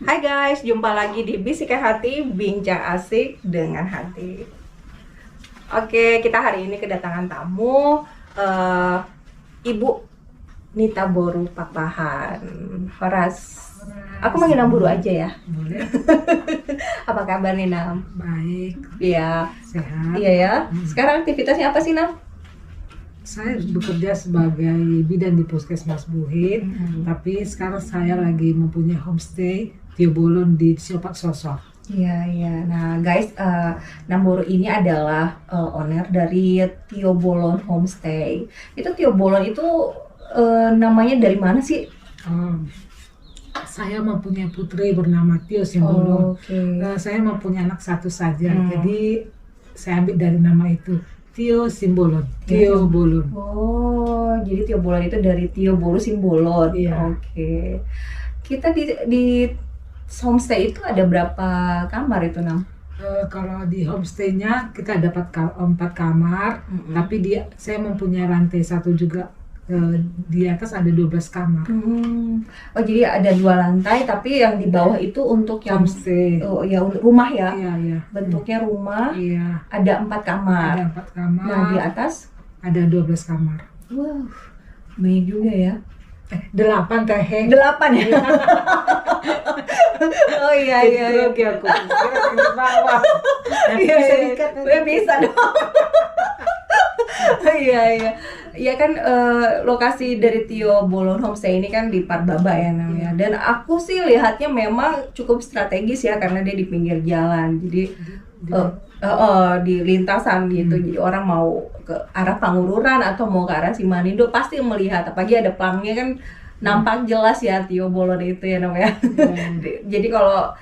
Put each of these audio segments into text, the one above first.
Hai guys, jumpa lagi di Bisikan Hati, Bincang Asik dengan Hati. Oke, kita hari ini kedatangan tamu, Ibu Nita Boru Pakpahan. Horas. Aku manggil Nam Boru aja ya. Boleh. Apa kabar nih Nam? Baik. Iya. Sehat. Iya ya. Sekarang aktivitasnya apa sih Nam? Saya bekerja sebagai bidan di Puskesmas Buhit, tapi sekarang saya lagi mempunyai homestay Tio Bolon di Siopat Sosor. Iya, iya. Nah, guys, Nam Boru ini adalah owner dari Tio Bolon Homestay. Itu Tio Bolon itu namanya dari mana sih? Saya mempunyai putri bernama Tio Simbolon. Oke. Saya mempunyai anak satu saja, jadi saya ambil dari nama itu. Tio Simbolon, Tio Bolon. Oh, jadi Tio Bolon itu dari Tio Boru Simbolon. Iya. Oke. Kita di homestay itu ada berapa kamar itu, Nam? Kalau di homestay-nya kita dapat 4 kamar, tapi saya mempunyai lantai satu juga. Di atas ada 12 kamar. Oh, jadi ada 2 lantai, tapi yang di bawah itu untuk yang Homestay. oh ya, untuk rumah ya. Iya, iya. Bentuknya rumah. Iya, Ada 4 kamar. ada 4 kamar. Nah, di atas, Ada 12 kamar. wow, banyak juga ya. 8 teh. 8 ya. Oh iya iya. Iya. Grogi aku. Kira di bawah. Iya, Bisa iya. diikat nanti. Bisa dong. Iya iya. Iya kan lokasi dari Tio Bolon Homestay ini kan di Parbaba ya namanya. Dan aku sih lihatnya memang cukup strategis ya karena dia di pinggir jalan. Jadi di lintasan gitu. Jadi orang mau ke arah Pangururan atau mau ke arah Simanindo pasti melihat. Apalagi ada pelangnya kan nampak jelas ya Tio Bolon itu ya namanya. Jadi kalau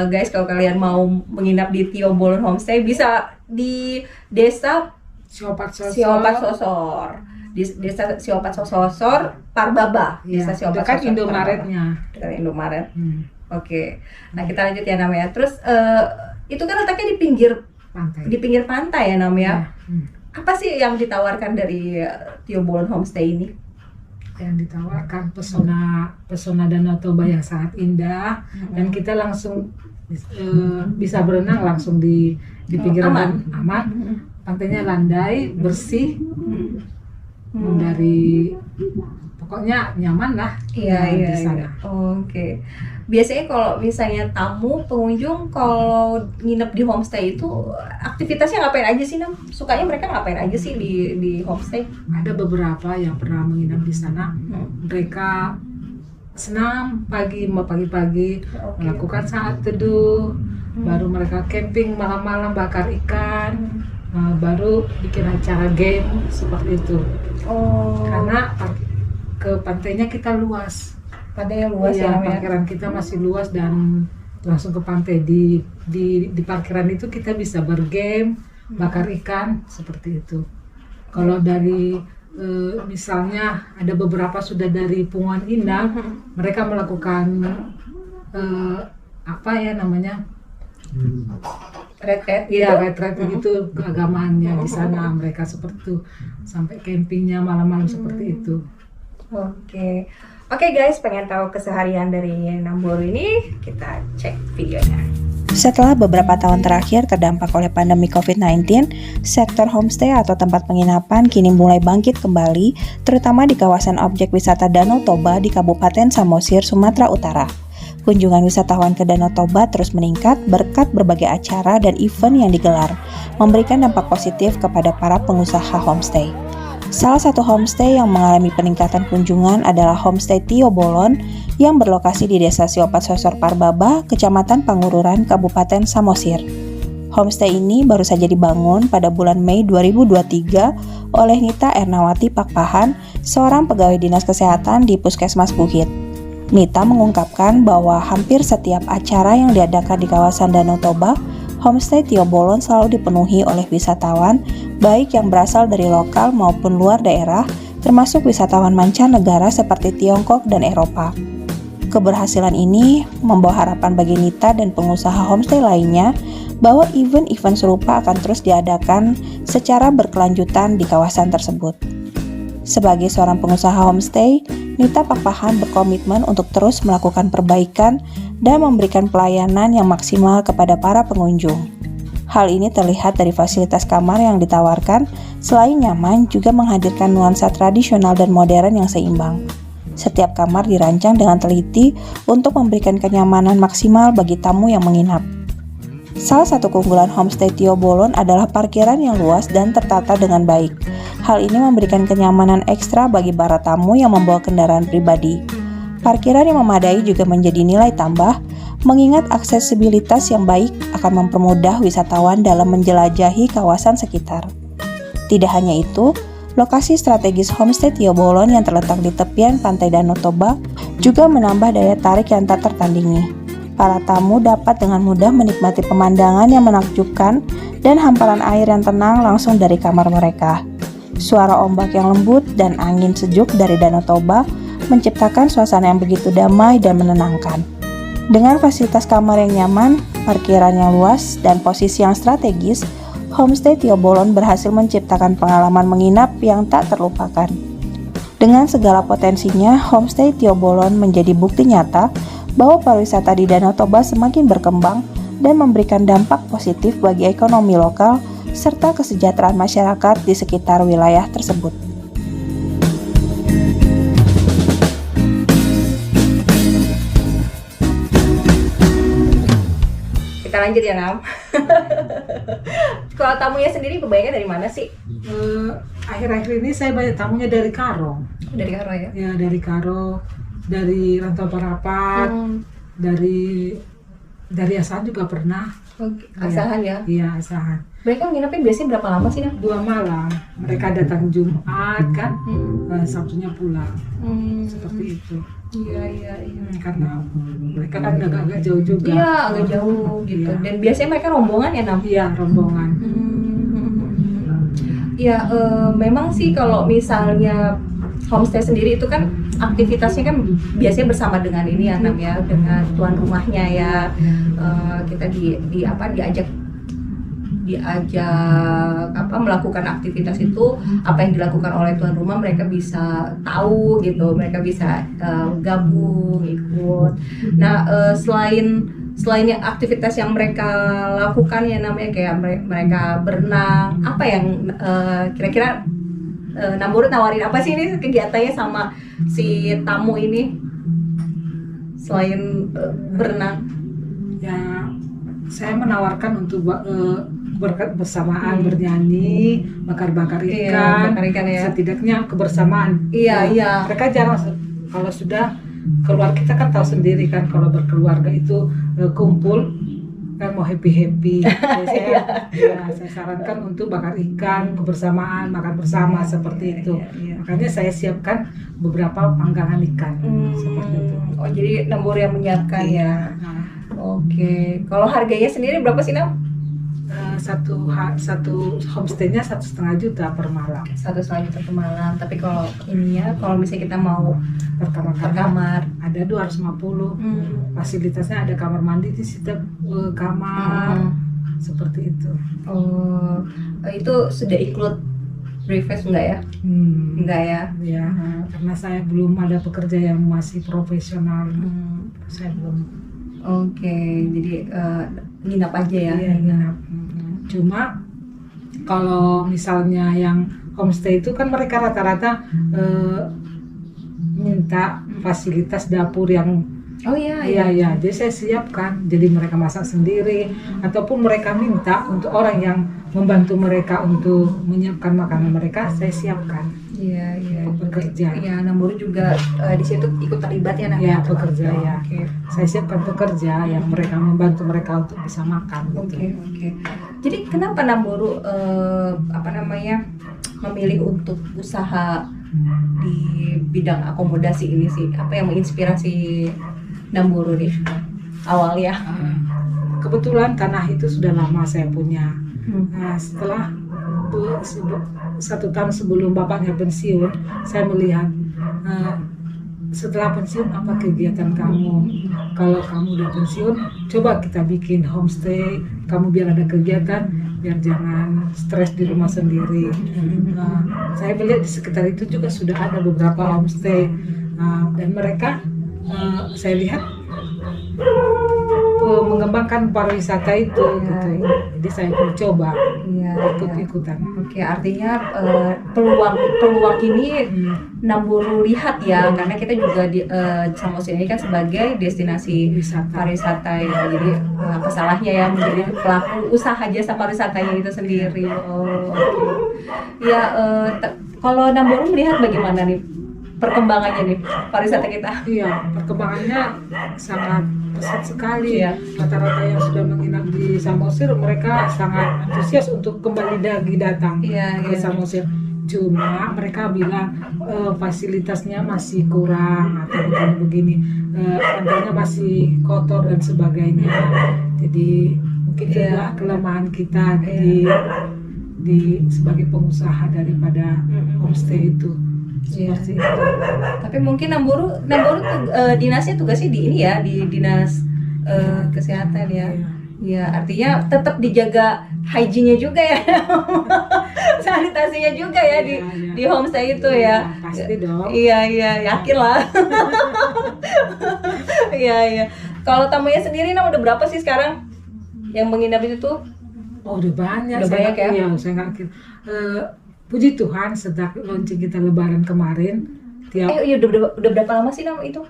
guys, kalau kalian mau menginap di Tio Bolon Homestay bisa di desa Siopat Sosor. Siopat Sosor. Di desa Siopat Sosor, Parbaba. Iya, Desa Siopat dekat Sosor, Indomaretnya. Parbaba. Dekat Indomaret. Hmm, Oke. Nah, kita lanjut ya namanya. Terus itu kan letaknya Pantai. di pinggir pantai ya namanya. Hmm. Apa sih yang ditawarkan dari Tio Bolon Homestay ini? Yang ditawarkan pesona Danau Toba yang sangat indah, dan kita langsung bisa berenang langsung di pinggir aman. Pantainya landai, bersih, dari pokoknya nyaman lah. Iya, iya, di sana. iya. Oke. Biasanya kalau misalnya tamu, pengunjung kalau nginep di homestay itu aktivitasnya ngapain aja sih, Nam? Sukanya mereka ngapain aja sih di homestay? Ada beberapa yang pernah menginap di sana. Mereka senam pagi-pagi melakukan saat teduh, baru mereka camping malam-malam bakar ikan, baru bikin acara game seperti itu. Oh. Karena ke pantainya kita luas. Pantainya luas ya, Iya, namanya. parkiran kita masih luas dan langsung ke pantai. Di parkiran itu kita bisa bergame, bakar ikan seperti itu. Kalau dari misalnya ada beberapa sudah dari Punguan Indah, mereka melakukan apa ya namanya? Retret gitu. Iya, retret gitu keagamaannya di sana, mereka seperti itu. Sampai campingnya malam-malam seperti itu. Oke. Oke guys, pengen tahu keseharian dari Nam Boru ini? Kita cek videonya. Setelah beberapa tahun terakhir terdampak oleh pandemi COVID-19, sektor homestay atau tempat penginapan kini mulai bangkit kembali, terutama di kawasan objek wisata Danau Toba di Kabupaten Samosir, Sumatera Utara. Kunjungan wisatawan ke Danau Toba terus meningkat berkat berbagai acara dan event yang digelar, memberikan dampak positif kepada para pengusaha homestay. Salah satu homestay yang mengalami peningkatan kunjungan adalah Homestay Tio Bolon yang berlokasi di Desa Siopat Sosor Parbaba, Kecamatan Pangururan, Kabupaten Samosir. Homestay ini baru saja dibangun pada bulan Mei 2023 oleh Nita Ernawati Pakpahan, seorang pegawai dinas kesehatan di Puskesmas Buhit. Nita mengungkapkan bahwa hampir setiap acara yang diadakan di kawasan Danau Toba, Homestay Tio Bolon selalu dipenuhi oleh wisatawan, baik yang berasal dari lokal maupun luar daerah, termasuk wisatawan mancanegara seperti Tiongkok dan Eropa. Keberhasilan ini membawa harapan bagi Nita dan pengusaha homestay lainnya bahwa event-event serupa akan terus diadakan secara berkelanjutan di kawasan tersebut. Sebagai seorang pengusaha homestay, Nita Pakpahan berkomitmen untuk terus melakukan perbaikan dan memberikan pelayanan yang maksimal kepada para pengunjung. Hal ini terlihat dari fasilitas kamar yang ditawarkan, selain nyaman juga menghadirkan nuansa tradisional dan modern yang seimbang. Setiap kamar dirancang dengan teliti untuk memberikan kenyamanan maksimal bagi tamu yang menginap. Salah satu keunggulan homestay Tio Bolon adalah parkiran yang luas dan tertata dengan baik. Hal ini memberikan kenyamanan ekstra bagi para tamu yang membawa kendaraan pribadi. Parkiran yang memadai juga menjadi nilai tambah, mengingat aksesibilitas yang baik akan mempermudah wisatawan dalam menjelajahi kawasan sekitar. Tidak hanya itu, lokasi strategis homestay Tio Bolon yang terletak di tepian pantai Danau Toba juga menambah daya tarik yang tak tertandingi. Para tamu dapat dengan mudah menikmati pemandangan yang menakjubkan dan hamparan air yang tenang langsung dari kamar mereka. Suara ombak yang lembut dan angin sejuk dari Danau Toba menciptakan suasana yang begitu damai dan menenangkan. Dengan fasilitas kamar yang nyaman, parkiran yang luas, dan posisi yang strategis, homestay Tio Bolon berhasil menciptakan pengalaman menginap yang tak terlupakan. Dengan segala potensinya, homestay Tio Bolon menjadi bukti nyata bahwa pariwisata di Danau Toba semakin berkembang dan memberikan dampak positif bagi ekonomi lokal serta kesejahteraan masyarakat di sekitar wilayah tersebut. Kita lanjut ya, Nam. Kalau tamunya sendiri kebanyakan dari mana sih? Akhir-akhir ini saya banyak tamunya dari Karo. Dari Karo ya? Ya, dari Karo, dari Rantau Parapat, dari Asahan juga pernah. Oke. Asahan ya? Iya, Asahan. Mereka nginepin biasanya berapa lama sih, Nam? 2 malam. Mereka datang Jumat kan, Sabtunya pulang. Seperti itu. Iya. Karena mereka kan agak jauh juga. Iya, agak jauh gitu. Iya. Dan biasanya mereka rombongan ya, Nam? Iya, rombongan. Ya, memang sih kalau misalnya homestay sendiri itu kan aktivitasnya kan biasanya bersama dengan ini ya, Nam ya, dengan tuan rumahnya ya. Kita diajak melakukan aktivitas itu, apa yang dilakukan oleh tuan rumah mereka bisa tahu gitu, mereka bisa gabung ikut. Nah, selain yang aktivitas yang mereka lakukan ya namanya kayak mereka berenang, apa yang kira-kira Namburu nawarin apa sih ini kegiatannya sama si tamu ini selain berenang? Ya, saya menawarkan untuk bersamaan bernyanyi, bakar-bakar ikan, bakar ikan ya. Setidaknya kebersamaan. Iya. Mereka jarang, kalau sudah keluar, kita kan tahu sendiri kan kalau berkeluarga itu kumpul kan mau happy. Saya sarankan untuk bakar ikan, kebersamaan, makan bersama seperti itu. Makanya saya siapkan beberapa panggangan ikan seperti itu. Oh, jadi Namburu yang menyiapkan ya. Oke. Kalau harganya sendiri berapa sih, Nam? Satu homestay-nya 1,5 juta per malam. 1,5 juta per malam. Tapi kalau misalnya kita mau per kamar ada 250. Fasilitasnya ada kamar mandi di setiap kamar. Seperti itu. Oh, itu sudah include breakfast enggak ya? Enggak ya? Ya, karena saya belum ada pekerja yang masih profesional. Saya belum. Oke, jadi nginap aja ya? Iya, nginap. Cuma kalau misalnya yang homestay itu kan mereka rata-rata minta fasilitas dapur yang iya. Jadi saya siapkan, jadi mereka masak sendiri ataupun mereka minta untuk orang yang membantu mereka untuk menyiapkan makanan mereka, saya siapkan. Iya. Pekerja. Iya, Namburu juga di situ ikut terlibat ya, Iya, pekerja ya. Okay. Saya siapkan pekerja yang mereka membantu mereka untuk bisa makan. Oke. Jadi kenapa Namburu memilih untuk usaha di bidang akomodasi ini sih? Apa yang menginspirasi Namburu nih awalnya? Kebetulan tanah itu sudah lama saya punya. Nah, setelah 1 tahun sebelum bapaknya pensiun, saya melihat setelah pensiun apa kegiatan kamu. Kalau kamu udah pensiun, coba kita bikin homestay. Kamu biar ada kegiatan, biar jangan stres di rumah sendiri. Nah, saya melihat di sekitar itu juga sudah ada beberapa homestay. Dan mereka saya lihat mengembangkan pariwisata itu gitu. Jadi saya pun coba ikut-ikutan. Oke, artinya peluang ini Namburu lihat ya, karena kita juga di Samosir ini kan sebagai destinasi pariwisata ya. Jadi apa salahnya ya menjadi pelaku usaha jasa pariwisatanya itu sendiri. Ya, kalau Namburu melihat bagaimana nih perkembangannya nih pariwisata kita? Iya, perkembangannya sangat pesat sekali. Rata-rata yang sudah menginap di Samosir mereka sangat antusias untuk kembali lagi datang ke Samosir. Cuma mereka bilang fasilitasnya masih kurang atau begini, pantainya masih kotor dan sebagainya. Jadi mungkin itulah kelemahan kita di sebagai pengusaha daripada homestay itu. Seperti itu. Tapi mungkin Namburu dinasnya tugasnya di ini ya, di dinas kesehatan ya. Ya, artinya tetap dijaga hygiene-nya juga ya. Sanitasinya juga ya di homestay itu ya. Pasti dong. Iya, yakin lah. Iya. Kalau tamunya sendiri udah berapa sih sekarang yang menginap itu tuh? Oh, udah banyak. Udah banyak ya? Iya, saya nggak kira. Puji Tuhan sejak launching kita Lebaran kemarin udah berapa lama sih itu?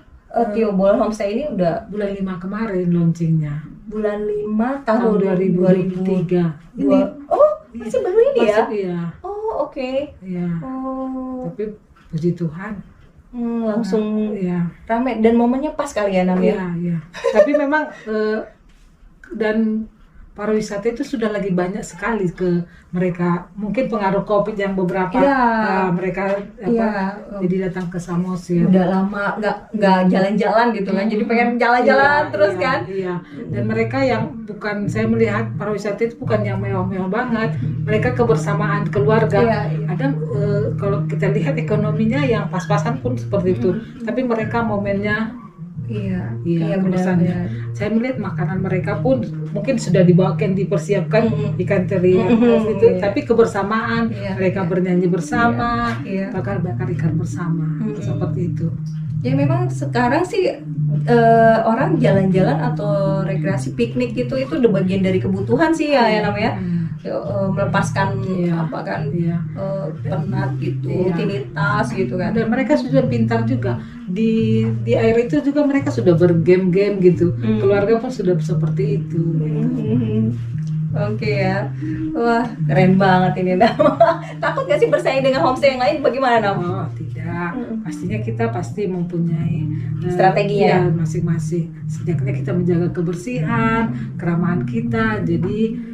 Tio Bolon Homestay ini udah bulan 5 kemarin launchingnya. Bulan 5 tahun 2023. Ini. Oh, masih baru ini ya? Iya. Oh, oke. Iya. Oh. Tapi puji Tuhan langsung ramai dan momennya pas kali ya Nam ya? Iya. Tapi memang dan pariwisata itu sudah lagi banyak sekali ke mereka, mungkin pengaruh COVID yang beberapa mereka jadi datang ke Samosir. Udah lama nggak jalan-jalan gitu kan, jadi pengen jalan-jalan terus kan. Iya. Dan mereka yang bukan, saya melihat pariwisata itu bukan yang mewah-mewah banget, mereka kebersamaan keluarga. Ada kalau kita lihat ekonominya yang pas-pasan pun seperti itu, tapi mereka momennya kebersamaan. Saya melihat makanan mereka pun mungkin sudah dibawakan, dipersiapkan ikan teri itu, tapi kebersamaan mereka bernyanyi bersama, bakar ikan bersama, seperti itu. Ya memang sekarang sih orang jalan-jalan atau rekreasi piknik itu udah bagian dari kebutuhan sih ya namanya. Melepaskan penat gitu, rutinitas gitu kan. Dan mereka sudah pintar juga di air itu juga, mereka sudah bergame-game gitu. Keluarga pun sudah seperti itu. Oke ya, wah keren banget ini Nam. Takut gak sih bersaing dengan homestay yang lain? Bagaimana Nam? Oh tidak, pastinya kita pasti mempunyai strateginya masing-masing. Setidaknya kita menjaga kebersihan, keramahan kita. Jadi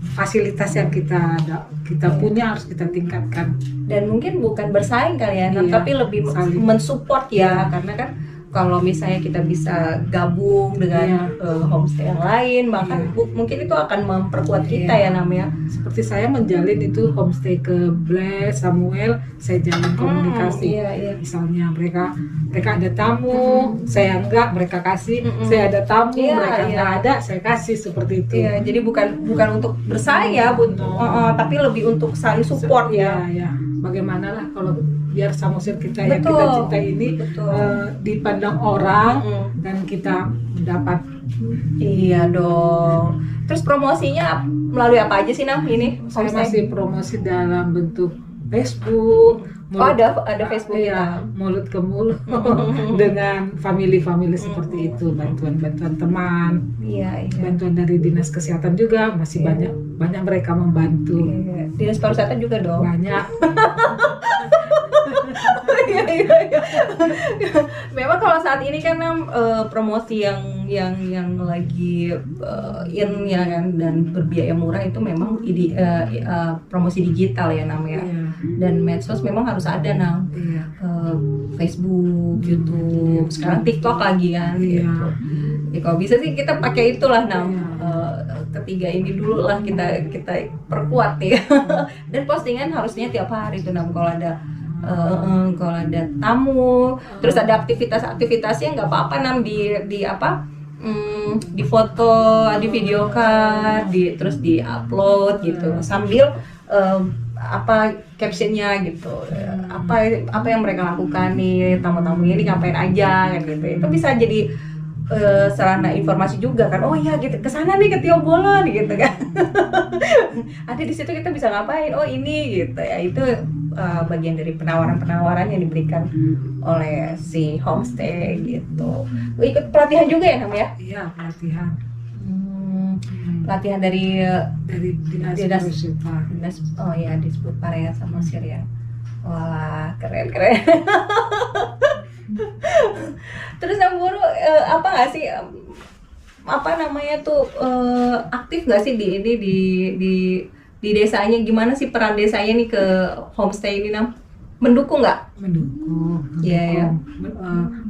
fasilitas yang kita punya harus kita tingkatkan. Dan mungkin bukan bersaing kali ya, tapi lebih mensupport ya, karena kan kalau misalnya kita bisa gabung dengan homestay yang lain, bahkan mungkin itu akan memperkuat kita ya namanya. Seperti saya menjalin itu homestay ke Blaise, Samuel, saya jalin komunikasi. Misalnya mereka ada tamu, saya enggak, mereka kasih. Saya ada tamu, mereka enggak ada, saya kasih, seperti itu. Jadi bukan untuk bersaing ya, tapi lebih untuk saling support ya. Bagaimana lah kalau biar Samosir kita yang kita cintai ini dipandang orang dan kita dapat. Iya dong. Terus promosinya melalui apa aja sih Nam ini? Saya masih promosi dalam bentuk Facebook. Ada Facebook ya, mulut ke mulut dengan family seperti itu, bantuan teman, bantuan dari dinas kesehatan juga masih banyak mereka membantu. Dinas pariwisata juga dong. Banyak. Memang kalau saat ini kan promosi yang lagi in ya kan, dan berbiaya murah itu memang promosi digital ya namanya. Dan medsos memang harus ada Facebook, YouTube, sekarang TikTok lagi kan. Gitu. Ya kalau bisa sih kita pakai itulah ketiga ini dulu lah kita perkuat ya. Dan postingan harusnya tiap hari tuh kalau ada tamu, terus ada aktivitasnya nggak apa-apa di foto, di videokan, terus di upload gitu, sambil captionnya gitu, apa yang mereka lakukan nih, tamu-tamunya ini ngapain aja kan gitu. Itu bisa jadi sarana informasi juga kan. Oh iya gitu, kesana nih ke Tio Bolon gitu kan. Ada di situ kita bisa ngapain? Oh ini gitu ya. Itu bagian dari penawaran-penawaran yang diberikan oleh si homestay gitu. Ikut pelatihan juga ya namanya? Iya, pelatihan. Pelatihan dari Dinas Pariwisata. oh ya disebut Parea sama Syria. Wah keren. Terus Namburu apa nggak sih apa namanya tuh aktif nggak sih di ini di desanya, gimana sih peran desanya nih ke homestay ini Nam? Mendukung nggak? Mendukung. Iya.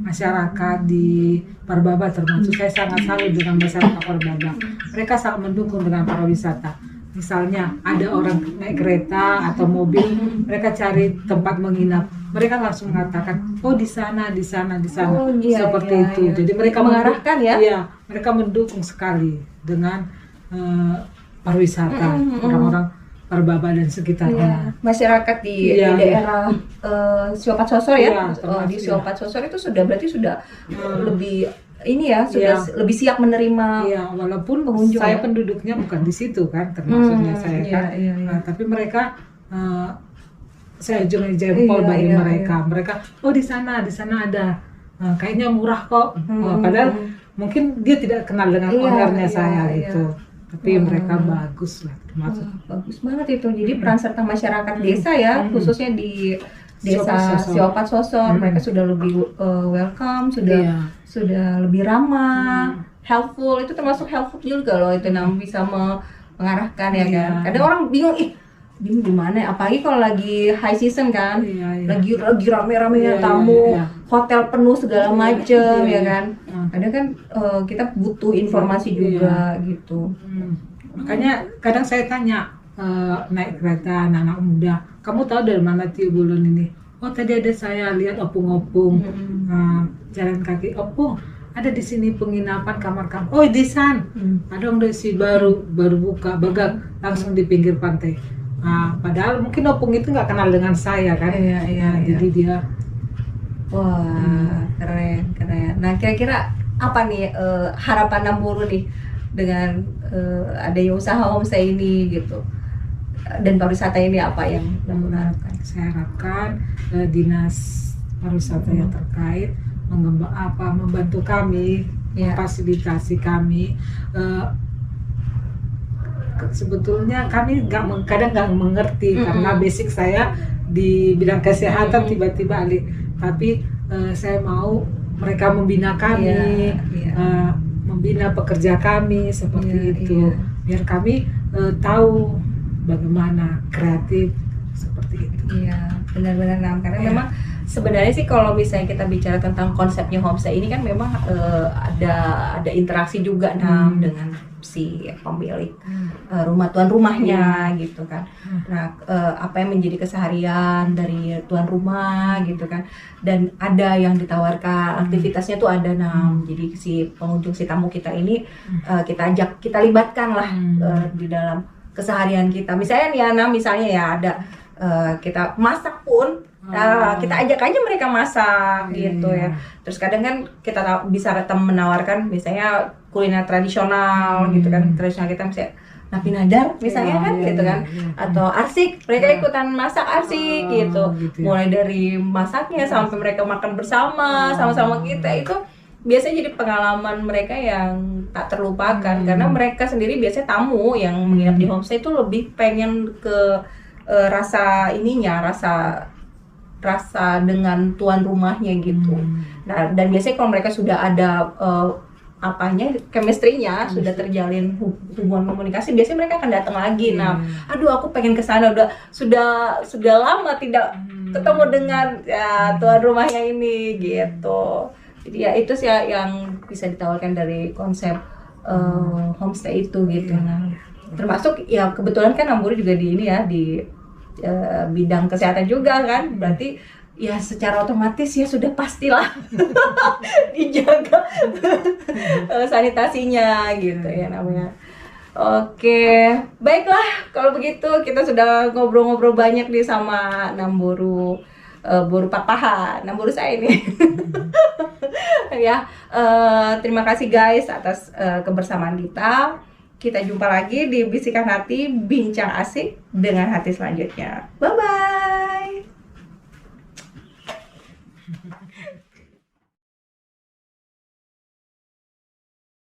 Masyarakat di Parbaba termasuk saya sangat salut dengan masyarakat Parbaba. Mereka sangat mendukung dengan pariwisata. Misalnya ada orang naik kereta atau mobil, mereka cari tempat menginap, mereka langsung mengatakan, oh di sana, Oh, iya, seperti iya, itu. iya. Jadi mereka mengarahkan ya? Iya, mereka mendukung sekali dengan pariwisata orang-orang Parbaba dan sekitarnya. Iya. Masyarakat di Iya, daerah Siopat Sosor ya? Iya, Di termasuk, Siopat Sosor itu berarti sudah lebih ini ya, sudah lebih siap menerima. Iya, walaupun pengunjung, saya ya? penduduknya bukan di situ kan, termasuknya saya iya, kan. iya. Nah, tapi mereka saya jempol Iya, bagi iya, mereka. Mereka, oh di sana ada. Kayaknya murah kok. Padahal mungkin dia tidak kenal dengan Iya, ownernya iya, saya iya. gitu. Tapi mereka bagus lah termasuk. Bagus banget itu. Jadi peran serta masyarakat desa ya, khususnya di desa Siopat Sosor, mereka sudah lebih welcome, sudah lebih ramah, helpful. Itu termasuk helpful juga loh itu bisa mengarahkan ya kan. Kadang orang bingung, di mana? Apalagi kalau lagi high season kan, lagi rame-ramenya tamu, hotel penuh segala macem ya kan. Kadang kan kita butuh informasi juga gitu. Makanya kadang saya tanya naik kereta anak-anak muda, kamu tahu dari mana Tio Bolon ini? Oh tadi ada saya lihat opung-opung jalan kaki. Opung ada di sini penginapan kamar-kamar. Oh di sana. Ada orang dari baru buka bagak langsung di pinggir pantai. Padahal mungkin opung itu nggak kenal dengan saya kan. Iya. Jadi dia wah keren. Nah kira-kira apa nih harapan Namburu nih dengan adanya usaha homestay ini gitu, dan pariwisata ini apa yang Namburu harapkan? saya harapkan dinas pariwisata yang terkait membantu kami, memfasilitasi kami. Sebetulnya kami kadang nggak mengerti karena basic saya di bidang kesehatan tiba-tiba alih, tapi saya mau mereka membina kami, membina pekerja kami seperti itu, biar kami tahu bagaimana kreatif seperti itu. Iya, benar-benar Nam. Karena memang sebenarnya sih kalau misalnya kita bicara tentang konsepnya homestay ini kan memang ada interaksi juga Nam dengan si pemilik rumah, tuan rumahnya gitu kan. Nah, apa yang menjadi keseharian dari tuan rumah gitu kan. Dan ada yang ditawarkan aktivitasnya tuh ada Nam. Jadi si pengunjung, si tamu kita ini kita ajak, kita libatkan lah di dalam keseharian kita. Misalnya nih ya Nam, misalnya ya ada kita masak pun kita ajak aja mereka masak gitu ya. Terus kadang kan kita bisa menawarkan misalnya kuliner tradisional gitu kan, tradisional kita misalnya Napi Nadar misalnya kan gitu kan, atau arsik, mereka ikutan masak arsik gitu, mulai dari masaknya sampai mereka makan bersama sama-sama kita. Itu biasanya jadi pengalaman mereka yang tak terlupakan karena mereka sendiri biasanya tamu yang menginap di homestay itu lebih pengen ke rasa ininya, rasa dengan tuan rumahnya gitu. Nah, dan biasanya kalau mereka sudah ada chemistry-nya, sudah terjalin hubungan komunikasi, biasanya mereka akan datang lagi. Nah, aduh aku pengen ke sana, sudah lama tidak ketemu dengan tuan rumahnya ini gitu. Jadi ya itu sih yang bisa ditawarkan dari konsep homestay itu gitu. Nah, termasuk ya kebetulan kan Namburu juga di ini ya di bidang kesehatan juga kan, berarti ya secara otomatis ya sudah pastilah dijaga sanitasinya gitu ya namanya. Oke, baiklah kalau begitu kita sudah ngobrol-ngobrol banyak nih sama Namburu. buru Pak Paha. Nah, buru saya ini. Ya, terima kasih guys atas kebersamaan kita. Kita jumpa lagi di Bisikan Hati, bincang asik dengan hati selanjutnya. Bye bye.